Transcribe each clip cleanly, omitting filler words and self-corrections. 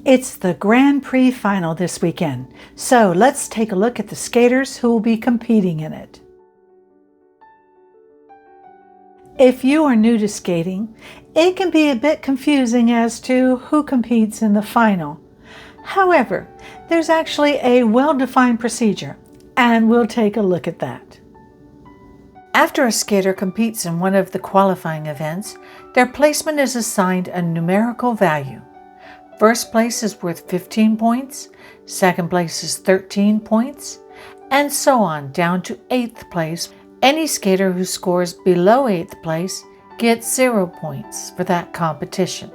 It's the Grand Prix final this weekend, so let's take a look at the skaters who will be competing in it. If you are new to skating, it can be a bit confusing as to who competes in the final. However, there's actually a well-defined procedure, and we'll take a look at that. After a skater competes in one of the qualifying events, their placement is assigned a numerical value. First place is worth 15 points, second place is 13 points, and so on down to 8th place. Any skater who scores below 8th place gets 0 points for that competition.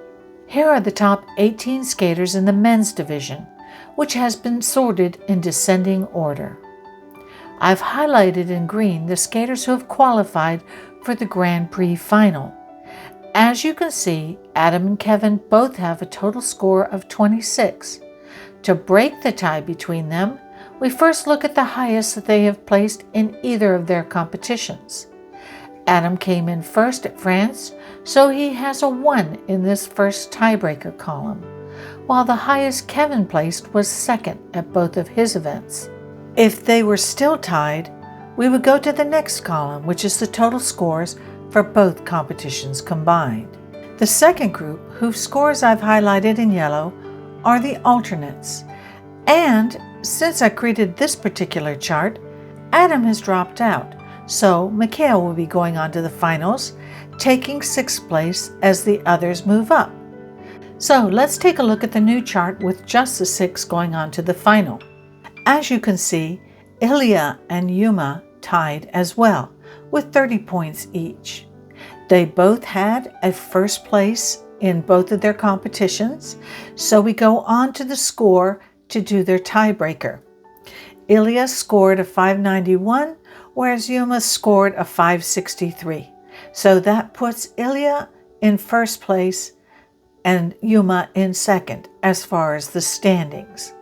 Here are the top 18 skaters in the men's division, which has been sorted in descending order. I've highlighted in green the skaters who have qualified for the Grand Prix final. As you can see, Adam and Kevin both have a total score of 26. To break the tie between them, we first look at the highest that they have placed in either of their competitions. Adam came in first at France, so he has a 1 in this first tiebreaker column, while the highest Kevin placed was second at both of his events. If they were still tied, we would go to the next column, which is the total scores for both competitions combined. The second group, whose scores I've highlighted in yellow, are the alternates. And since I created this particular chart, Adam has dropped out, so Mikhail will be going on to the finals, taking 6th place as the others move up. So let's take a look at the new chart with just the 6 going on to the final. As you can see, Ilya and Yuma tied as well, with 30 points each. They both had a first place in both of their competitions, so we go on to the score to do their tiebreaker. Ilya scored a 591, whereas Yuma scored a 563. So that puts Ilya in first place and Yuma in second as far as the standings.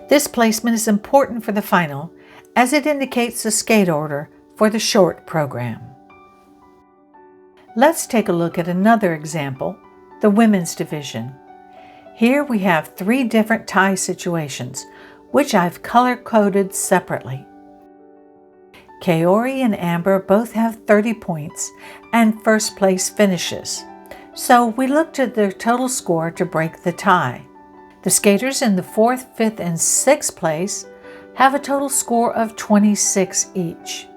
This placement is important for the final as it indicates the skate order for the short program. Let's take a look at another example, the women's division. Here we have 3 different tie situations, which I've color-coded separately. Kaori and Amber both have 30 points and first place finishes, so we looked at their total score to break the tie. The skaters in the 4th, 5th, and 6th place have a total score of 26 each.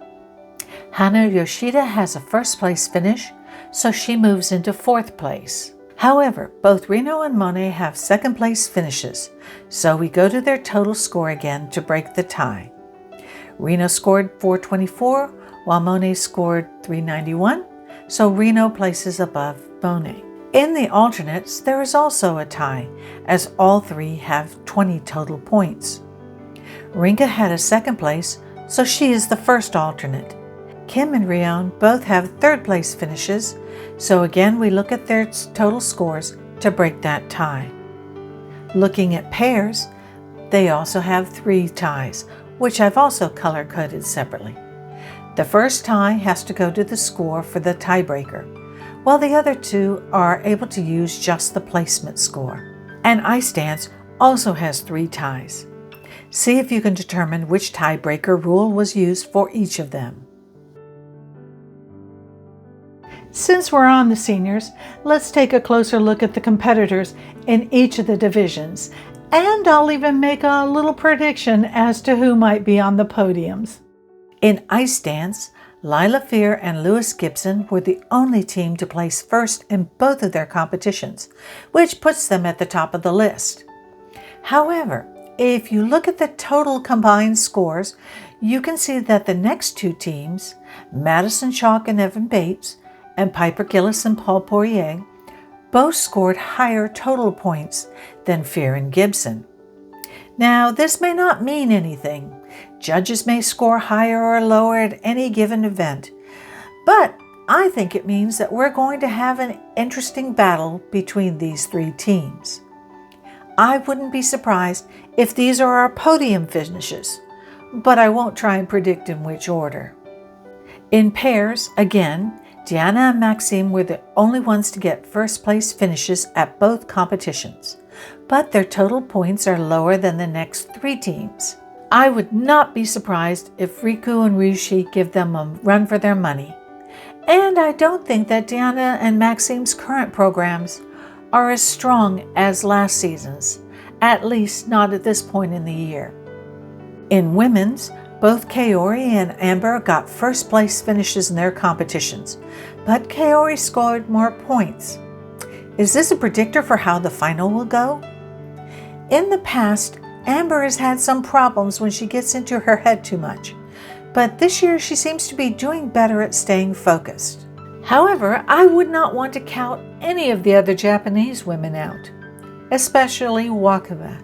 Hana Yoshida has a first place finish, so she moves into 4th place. However, both Reno and Monet have second place finishes, so we go to their total score again to break the tie. Reno scored 424, while Monet scored 391, so Reno places above Monet. In the alternates, there is also a tie, as all 3 have 20 total points. Rinka had a second place, so she is the first alternate. Kim and Rion both have third place finishes, so again we look at their total scores to break that tie. Looking at pairs, they also have 3 ties, which I've also color-coded separately. The first tie has to go to the score for the tiebreaker, while the other 2 are able to use just the placement score. And ice dance also has 3 ties. See if you can determine which tiebreaker rule was used for each of them. Since we're on the seniors, let's take a closer look at the competitors in each of the divisions, and I'll even make a little prediction as to who might be on the podiums. In ice dance, Lila Fear and Lewis Gibson were the only team to place first in both of their competitions, which puts them at the top of the list. However, if you look at the total combined scores, you can see that the next 2 teams, Madison Chalk and Evan Bates, and Piper Gillis and Paul Poirier, both scored higher total points than Fear and Gibson. Now, this may not mean anything. Judges may score higher or lower at any given event, but I think it means that we're going to have an interesting battle between these 3 teams. I wouldn't be surprised if these are our podium finishes, but I won't try and predict in which order. In pairs, again, Diana and Maxime were the only ones to get first place finishes at both competitions, but their total points are lower than the next 3 teams. I would not be surprised if Riku and Ryushi give them a run for their money. And I don't think that Diana and Maxime's current programs are as strong as last season's, at least not at this point in the year. In women's, both Kaori and Amber got first place finishes in their competitions, but Kaori scored more points. Is this a predictor for how the final will go? In the past, Amber has had some problems when she gets into her head too much, but this year she seems to be doing better at staying focused. However, I would not want to count any of the other Japanese women out, especially Wakabe.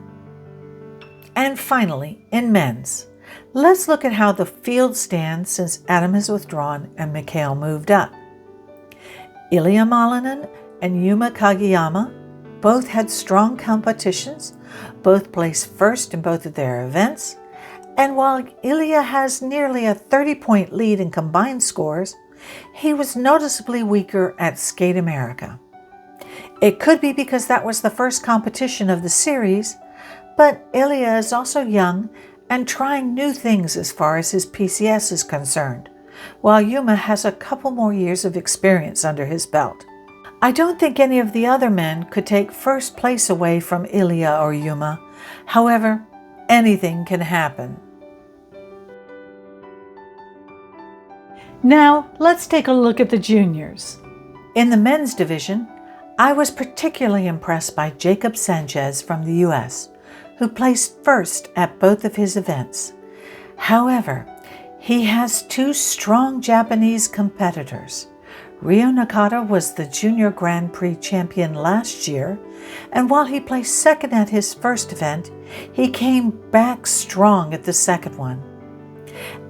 And finally, in men's, let's look at how the field stands since Adam has withdrawn and Mikhail moved up. Ilya Malinin and Yuma Kageyama both had strong competitions, both placed first in both of their events, and while Ilya has nearly a 30-point lead in combined scores, he was noticeably weaker at Skate America. It could be because that was the first competition of the series, but Ilya is also young and trying new things as far as his PCS is concerned, while Yuma has a couple more years of experience under his belt. I don't think any of the other men could take first place away from Ilya or Yuma. However, anything can happen. Now, let's take a look at the juniors. In the men's division, I was particularly impressed by Jacob Sanchez from the US, who placed first at both of his events. However, he has 2 strong Japanese competitors. Ryo Nakata was the Junior Grand Prix champion last year, and while he placed second at his first event, he came back strong at the second one.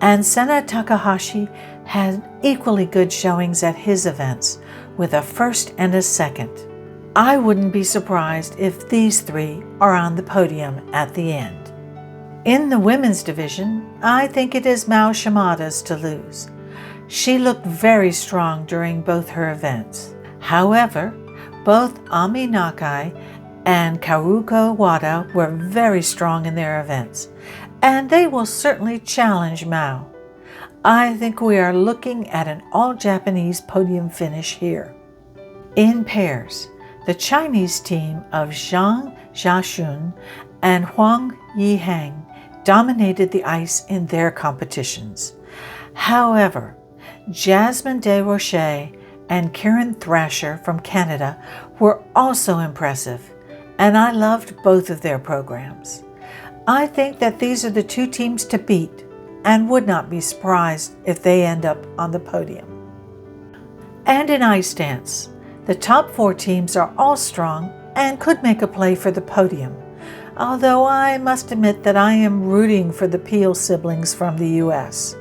And Sena Takahashi had equally good showings at his events, with a first and a second. I wouldn't be surprised if these 3 are on the podium at the end. In the women's division, I think it is Mao Shimada's to lose. She looked very strong during both her events. However, both Ami Nakai and Karuko Wada were very strong in their events, and they will certainly challenge Mao. I think we are looking at an all-Japanese podium finish here. In pairs, the Chinese team of Zhang Jiaxun and Huang Yihang dominated the ice in their competitions. However, Jasmine Desrochers and Karen Thrasher from Canada were also impressive, and I loved both of their programs. I think that these are the 2 teams to beat, and would not be surprised if they end up on the podium. And in ice dance, the top 4 teams are all strong and could make a play for the podium, although I must admit that I am rooting for the Peel siblings from the US.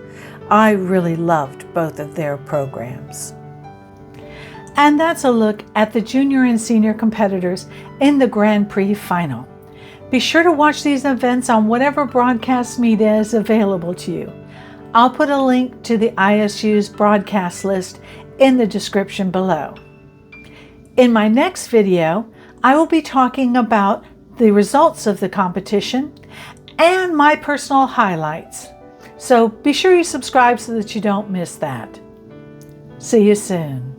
I really loved both of their programs. And that's a look at the junior and senior competitors in the Grand Prix final. Be sure to watch these events on whatever broadcast media is available to you. I'll put a link to the ISU's broadcast list in the description below. In my next video, I will be talking about the results of the competition and my personal highlights. So be sure you subscribe so that you don't miss that. See you soon.